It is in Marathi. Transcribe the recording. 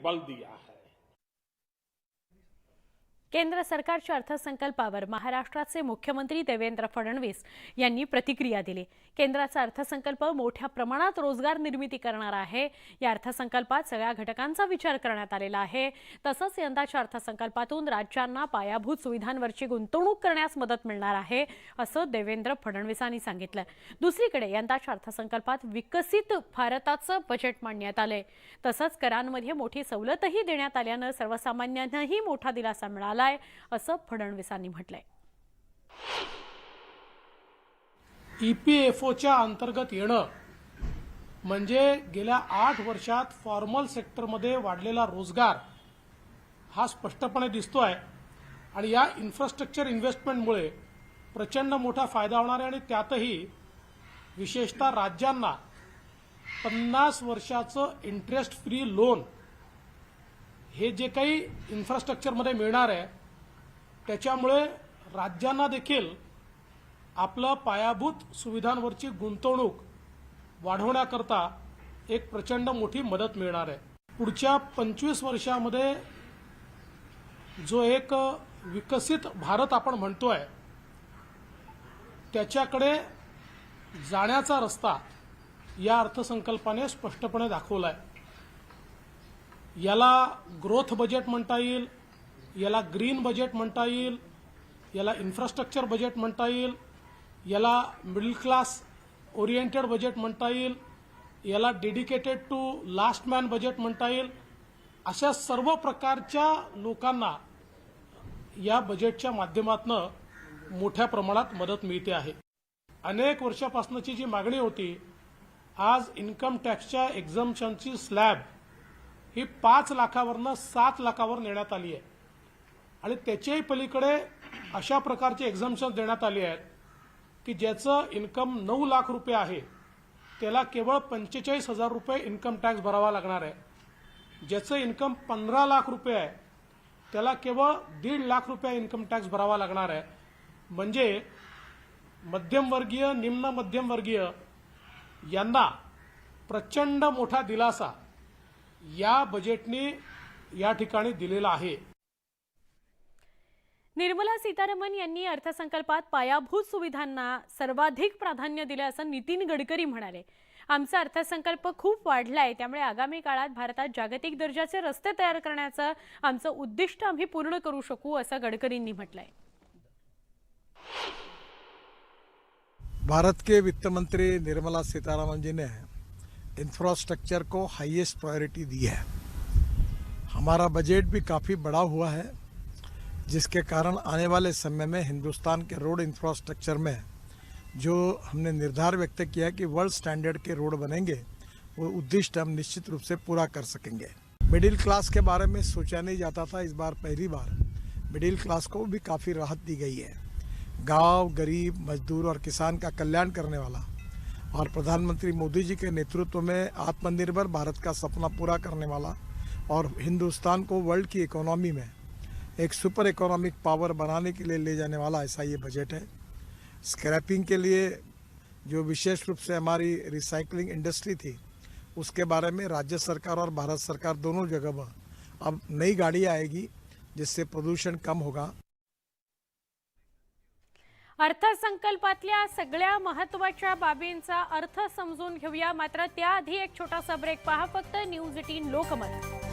बल दिया है। केंद्र सरकारच्या अर्थसंकल्पावर महाराष्ट्राचे मुख्यमंत्री देवेंद्र फडणवीस यांनी प्रतिक्रिया दिली। केंद्राचा अर्थसंकल्प मोठ्या प्रमाणात रोजगार निर्मिती करणार आहे। या अर्थसंकल्पात सगळ्या घटकांचा विचार करण्यात आलेला आहे। तसंच यंदाच्या अर्थसंकल्पातून राज्यांना पायाभूत सुविधांवरची गुंतवणूक करण्यास मदत मिळणार आहे, असं देवेंद्र फडणवीसांनी सांगितलं। दुसरीकडे यंदाच्या अर्थसंकल्पात विकसित भारताचं बजेट मांडण्यात आले। तसंच करांमध्ये मोठी सवलतही देण्यात आल्याने सर्वसामान्यांनाही मोठा दिलासा मिळाला असं फडणवीसांनी म्हटलंय। ईपीएफओच्या अंतर्गत येणं म्हणजे गेल्या 8 वर्षात फॉर्मल सेक्टरमध्ये वाढलेला रोजगार हा स्पष्टपणे दिसतोय आणि या इन्फ्रास्ट्रक्चर इन्व्हेस्टमेंटमुळे प्रचंड मोठा फायदा होणार आहे आणि त्यातही विशेषतः राज्यांना 50 वर्षाचं इंटरेस्ट फ्री लोन हे जे काही इन्फ्रास्ट्रक्चरमध्ये मिळणार आहे त्याच्यामुळे राज्यांना देखील आपलं पायाभूत सुविधांवरची गुंतवणूक वाढवण्याकरता एक प्रचंड मोठी मदत मिळणार आहे। पुढच्या 25 वर्षामध्ये जो एक विकसित भारत आपण म्हणतोय त्याच्याकडे जाण्याचा रस्ता या अर्थसंकल्पाने स्पष्टपणे दाखवला आहे। याला ग्रोथ बजेट म्हणता येईल, याला ग्रीन बजेट म्हणता येईल, याला इन्फ्रास्ट्रक्चर बजेट म्हणता येईल, याला मिडल क्लास ओरिएंटेड बजेट म्हणता येईल, याला dedicated to last man budget म्हणता येईल। अशा सर्व प्रकारच्या लोकांना या बजेटच्या माध्यमातून मोठ्या प्रमाणात मदत मिळते आहे। अनेक वर्षापासूनची जी मागणी होती, आज इन्कम टॅक्सच्या एक्झम्पशनची स्लॅब ही 5 लाखावरनं 7 लाखावर नेण्यात आली आहे आणि त्याच्याही पलीकडे अशा प्रकारचे एक्झम्पशन देण्यात आले आहेत की ज्याचं इन्कम 9 लाख रुपये आहे त्याला केवळ 45,000 रुपये इन्कम टॅक्स भरावा लागणार आहे। ज्याचं इन्कम 15 लाख रुपये आहे त्याला केवळ 1.5 लाख रुपये इन्कम टॅक्स भरावा लागणार आहे। म्हणजे मध्यमवर्गीय, निम्न मध्यमवर्गीय यांना प्रचंड मोठा दिलासा या बजेटने या ठिकाणी दिलेला आहे। निर्मला सीतारामन यांनी अर्थसंकल्पात पायाभूत सुविधांना सर्वाधिक प्राधान्य दिले असं नितीन गडकरी म्हणाले। आमचा अर्थसंकल्प खूप वाढलाय, त्यामुळे आगामी काळात भारतात जागतिक दर्जाचे रस्ते तयार करण्याचं आमचं उद्दिष्ट आम्ही पूर्ण करू शकू, असं गडकरींनी म्हटलंय। भारत के वित्त मंत्री निर्मला सीतारामन जी ने इंफ्रास्ट्रक्चर को हाईएस्ट प्रायोरिटी दी है। हमारा बजट भी काफ़ी बड़ा हुआ है, जिसके कारण आने वाले समय में हिंदुस्तान के रोड इंफ्रास्ट्रक्चर में जो हमने निर्धार व्यक्त किया कि वर्ल्ड स्टैंडर्ड के रोड बनेंगे, वो उद्दिष्ट हम निश्चित रूप से पूरा कर सकेंगे। मिडिल क्लास के बारे में सोचा नहीं जाता था, इस बार पहली बार मिडिल क्लास को भी काफ़ी राहत दी गई है। गाँव, गरीब, मजदूर और किसान का कल्याण करने वाला और प्रधानमंत्री मोदी जी के नेतृत्व में आत्मनिर्भर भारत का सपना पूरा करने वाला और हिंदुस्तान को वर्ल्ड की इकोनॉमी में एक सुपर इकोनॉमिक पावर बनाने के लिए ले जाने वाला ऐसा ये बजट है। स्क्रैपिंग के लिए जो विशेष रूप से हमारी रिसाइकलिंग इंडस्ट्री थी, उसके बारे में राज्य सरकार और भारत सरकार दोनों जगह अब नई गाड़ी आएगी, जिससे प्रदूषण कम होगा। अर्थसंकल्पातल्या सगळ्या महत्त्वाच्या बाबींचा अर्थ समजून घेऊया, मात्र त्याआधी एक छोटासा ब्रेक पहा फक्त न्यूज 18 लोकमत।